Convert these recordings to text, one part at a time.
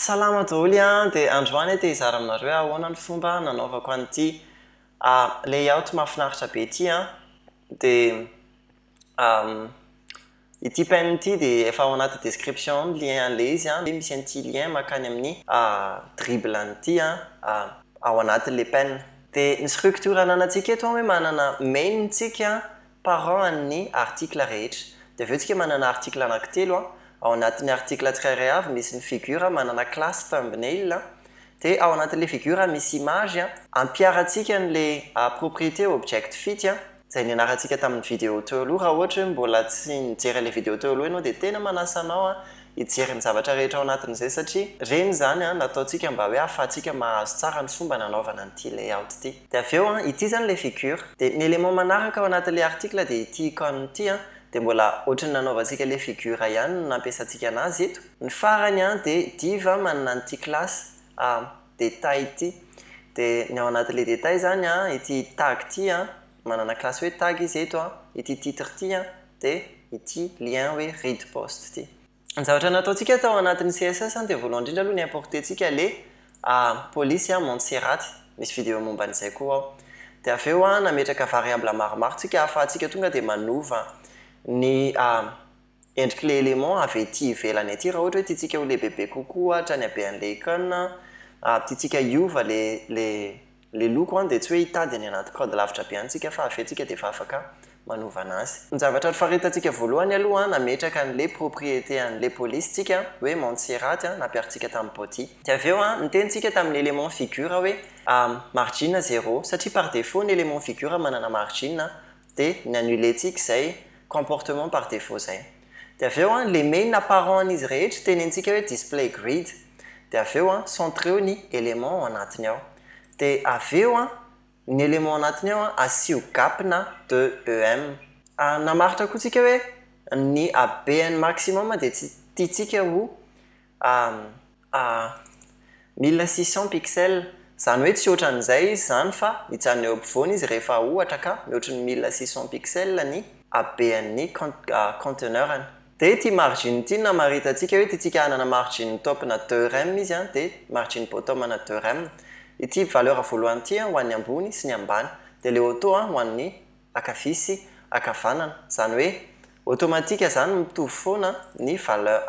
Salama daholo a dia androany dia hizara aminareo ahoana ny fomba nanaovako an'ity layout mahafinaritra be ity a dia ity penne ity dia efa ao anaty description lien an'ilay izy a dia misy an'ity lien makany amin'ny dribble an'ity ao anatin'ilay penne dia ny structure ananantsika eto hoe manana main-tsika parent ny article rehetra dia aveo tsika manana article anankitelo ao anatin'ny article tsirairay avy misy ny figure manana classe thumbnail dia ao anatin'ilay figure misy image ampiaratsika n'ilay propriété object fit izay ny anarantsika tamin'ny vidéo teo aloha raha ohatra hoe mbola tsy nijery ilay vidéo teo aloha ianao dia tena manasa anao hijery ny zavatra rehetra ao anatin'izay satria reny zany nataontsika mba hoe ahafahantsika mahazo tsara ny fomba nanaovana an'ity layout ity dia aveo ity zany ilay figure dia ny élément manaraka ao anatin'ilay article dia ity icône ity dia mbola ohatrany nanaovantsika ilay figure ihany no nampiasantsika anazy eto ny farany dia diva manana an'ity classe détail ity dia ny ao anatin'ilay détail zany ity tag ity manana classe hoe tag izy eto ity titre ity dia ity lien hoe read post ity ny zavatra nataontsika tao anatin'ny CSS dia voalohany indrindra aloha ny importentsika le police Montserrat misy vidéo momba an'izay koa ao dia aveo nametraka variable maromaro tsika ahafahantsika tonga dia manova ny endriky le élément avy ety ivelany ety raha ohatra hoe tiatsika ho lehibe kokoa hatrany habe an'ilay icône tiatsika hiova le loko dia tsy hoe hitady any anaty code lavitra be antsika fa avetsika dia efa afaka manova anazy ny zavatra faritantsika voalohany aloha nametraka an'ilay propriété an'ilay police tsika hoe Montserrat nampiaritsika tamin'ny body dia aveo nitentsika tamin'ny élément figure hoe margin 0 satria par défaut ny élément figure manana margin dia ny annulentsika izay comportement par défaut zay dia aveo le main apparent an'izy rehetra tenentsika hoe display grid dia aveo centreo ny élément ao anatiny ao dia aveo ny élément anatiny ao asio gap na 2em namaritra koa tsika hoe ny abn maximum dia tiatsika ho 1600 pixels zany hoe tsy ohatran'izay izy zany fa hijanona eo ampovoany izy rehefa ohatra ka mihoatra ny 1600 pixels ny abn conteneurany dia ity margin ity namaritantsika hoe tiatsika hanana margin top na 2rem izy dia margin bottom na 2rem ity valeur voalohany ity ho an'ny ambony sy ny ambany dia le auto ho an'ny akavia sy akavanana zany hoe automatika zany mitovy foana ny valeur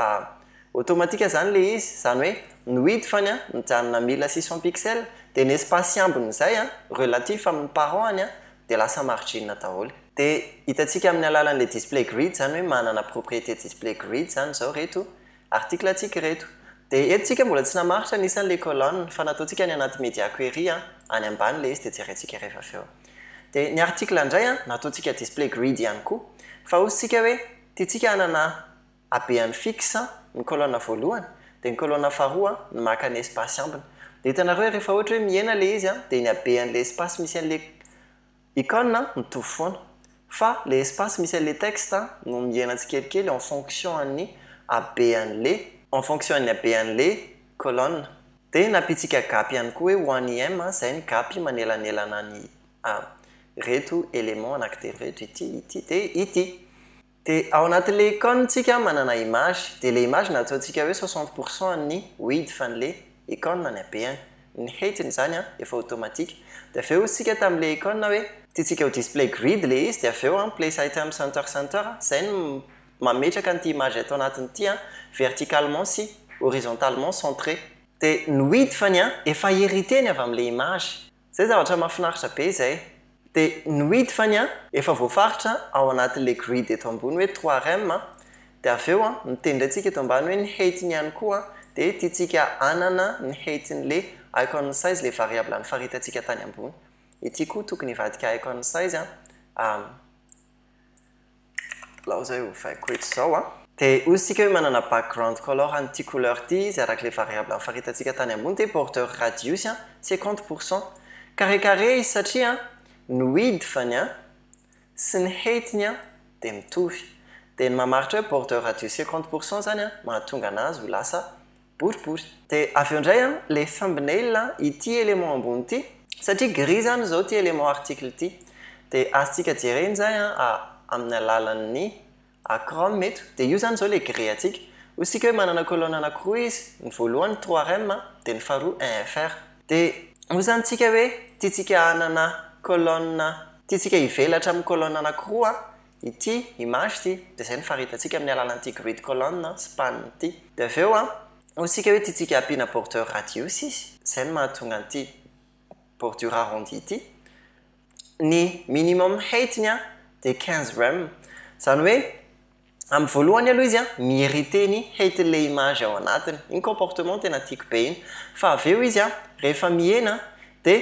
automatika zany le izy zany hoe ny width fany mijanona 1600 pixels dia ny espace ambony izay relatif amin'ny parent dia lasa margin daholo dia hitantsika amin'ny alalan'ilay display grid zany hoe manana propriété display grid zany zao reto article atsika reto dia etsika mbola tsy namaritra nisan'ilay colonne fa nataontsika ny anaty media query any ambany le izy dia jerentsika rehefa aveo dia ny article indray nataontsika display grid ihany koa fa ozytsika hoe tiatsika hanana abn fixe ny colonne voalohany dia ny colonne faharoa ny maka ny espace ambiny dia hitanareo rehefa ohatra hoe miena le izy dia ny abn'ilay espace misy an'ilay icône mitovy foana fa le espace misy an'ilay texte no miena tsikelikely en fonction an'ny abn'le en fonction an'ny abn'le colonne dia napitsika gap ihany koa hoe 1em zay ny gap manelanelana ny reto élément anankitelo reto ity dia ity dia ao anatin'le icône tsika manana image dia le image nataontsika hoe 60% ny width fan'le icône ny abn ny heightiny zany efa automatique dia aveo tsika tamin'le icône hoe tiatsika ho display grid le izy dia aveo place item center zay no mametraka an'ity image atao anatin'ity verticalement sy horizontalement centré dia ny width fany efa hérité ny avy amin'le image zay zavatra mahafinaritra be izay dia ny width fany efa voafaritra ao anatin'le grid eto ambony hoe 3rem dia aveo mitendry eto ambany hoe ny heightiny ihany koa dia tiatsika anana ny heightin'le icon size le variable ny faritantsika tany ambony ity koa tokony hivadika icon size lao zay ho vaiko eto zao dia ozytsika hoe manana background color an'ity couleur ity izy arak'ilay variable ny faritantsika tany ambony dia porteur radius 50% carré izy satria ny width fany sy ny heightiny dia mitovy dia ny mamaritra hoe porteur radius 50% zany mahatonga anazy ho lasa boribory dia aveo indray le thumbnail ity élément ambony ity satria gris zany zao ty élément article ity dia azontsika jereny zay amin'ny alalan'ny Chrome eto dia io zany zao le gris atsika osika hoe manana colonne anankiroa izy ny voalohany 3rem dia ny faharoa 1fr dia ho zanytsika hoe tiatsika anana colonne tiatsika hivelatra amin'ny colonne anankiroa ity image ity dia izay ny faritantsika amin'ny alalan'ity grid colonne span ity dia avy eo osika hoe tiatsika ampiana porteur radius izy izay ny mahatonga an'ity bordure arrondi ity ny minimum heightiny dia 15 rem zany hoe amin'ny voalohany aloha izy mérité ny heightin'ilay image ao anatiny iny comportement tena tiako be iny fa avy eo izy rehefa mihena dia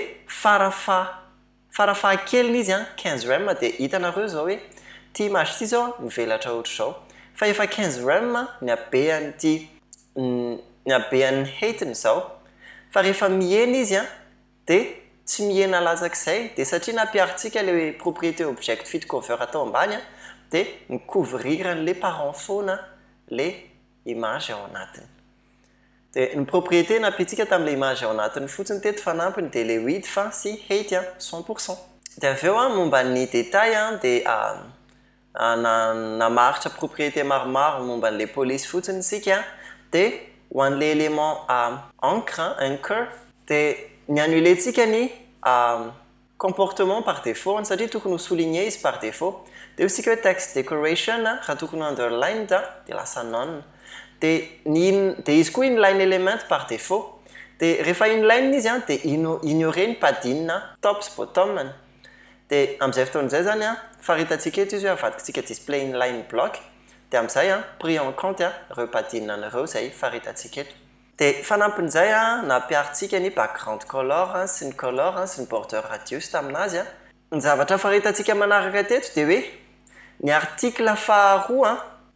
farafahakeliny izy 15 rem dia hitanareo zao hoe ty image ity zao mivelatra ohatr' zao fa efa 15 rem ny habean'ny heightin zao fa rehefa mihena izy dia tsy mihena latsak'izay dia satria nampiaritsika le propriété object fit cover atao ambany dia mikouvriran'le parent fauna le image ao anatiny dia ny propriété nampiantsika tamin'le image ao anatiny fotsiny teto fanampiny dia le width sy height 100%. dia avy eo momba ny détail dia namaritra propriété maromaro momba n'le police fotsiny sika dia ho an'le élément encre anchor dia ny annulentsika ny comportement par défaut satria tokony ho souligné izy par défaut dia osika hoe text decoration raha tokony underline dia lasa non dia izy koa inline element par défaut dia rehefa inline izy dia ignorer ny padine tops bottom dia amin'izay fotoan'izay zany faritantsika eto izy hoe avadikitsika display inline block dia amin'izay pris en compte ireo padine anareo izay faritantsika eto dia fanampin'izay nampiaritsika ny background color sy ny color sy ny border radius taminazy ny zavatra faritantsika manaraka teto dia hoe ny article faharoa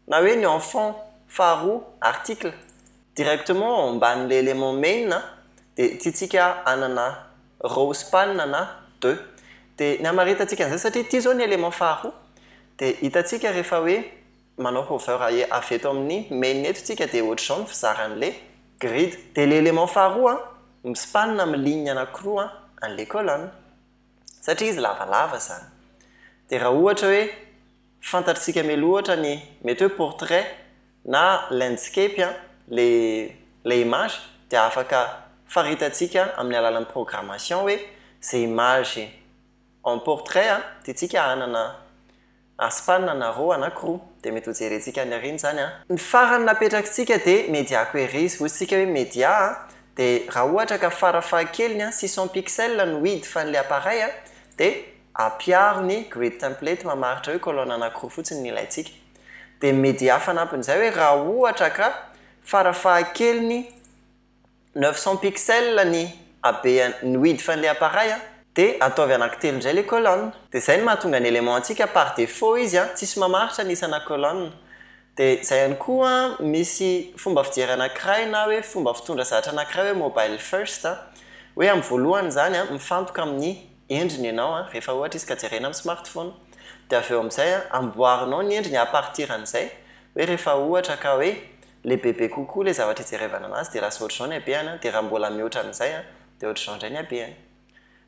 na hoe ny enfant faharoa article directement amban'le élément main dia tiatsika anana row span na 2 dia ny amaritantsika an'izay satria ity zao ny élément faharoa dia hitantsika rehefa hoe manao hover avy eto amin'ny main eto tsika dia ohatr'izao ny fizaran'le grid dia le élément faharoa mispanina amin'ny ligne anankiroa an'le colonne satria izy lavalava zany dia raha ohatra hoe fantatritsika meloha ohatra ny mety hoe portrait na landscape le image dia afaka faritantsika amin'ny alalan'ny programmation hoe zay image en portrait tiatsika anana span na row anankiroa dia mety ho jerentsika ny ariny zany ny farany napetrakitsika dia média queries ozytsika hoe média dia raha ohatra ka farafahakeliny 600 pixels ny width fan'le appareil dia apiaro ny grid template mamaritra hoe colonne anankiroa fotsiny ny ilayntsika dia média fanampin'izay hoe raha ohatra ka farafahakeliny 900 pixels ny habeany width fan'le appareil dia ataovy anankitelo indray le colonne dia izay ny mahatonga ny élément antsika par défaut izy tsisy mamaritra ny isana colonne dia izay ihany koa misy fomba fijery anankiray na hoe fomba fitondra zavatra anankiray hoe mobile first hoe amin'ny voalohany zany mifantoka amin'ny endriny ianao rehefa ohatra izy ka jerena amin'ny smartphone dia avy eo amin'izay amboarinao ny endriny apartir an'izay hoe rehefa ohatra ka hoe le bebe kokoa le zavatra ijerevana anazy dia lasa ohatr'izao ny habeany dia raha mbola mihoatra an'izay dia ohatr'izao indray ny habeany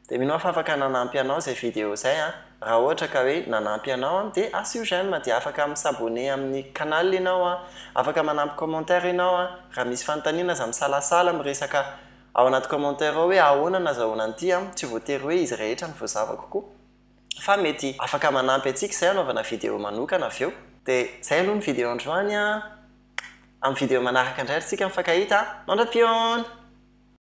dia mino fa afaka nanampy anao izay video izay raha ohatra ka hoe nanampy anao dia asio j'aime dia afaka misabone amin'ny canal ianao afaka manampy commentaire ianao raha misy fanontaniana za misalasala miresaka ao anaty commentaire ao hoe ahoana nazahoana an'ity tsy voatery hoe izy rehetra ny voazava kokoa fa mety afaka manampy antsika izay anaovana video manokana avy eo dia izay aloha ny video androany amin'ny video manaraka indray tsika mifankahita mandra-piona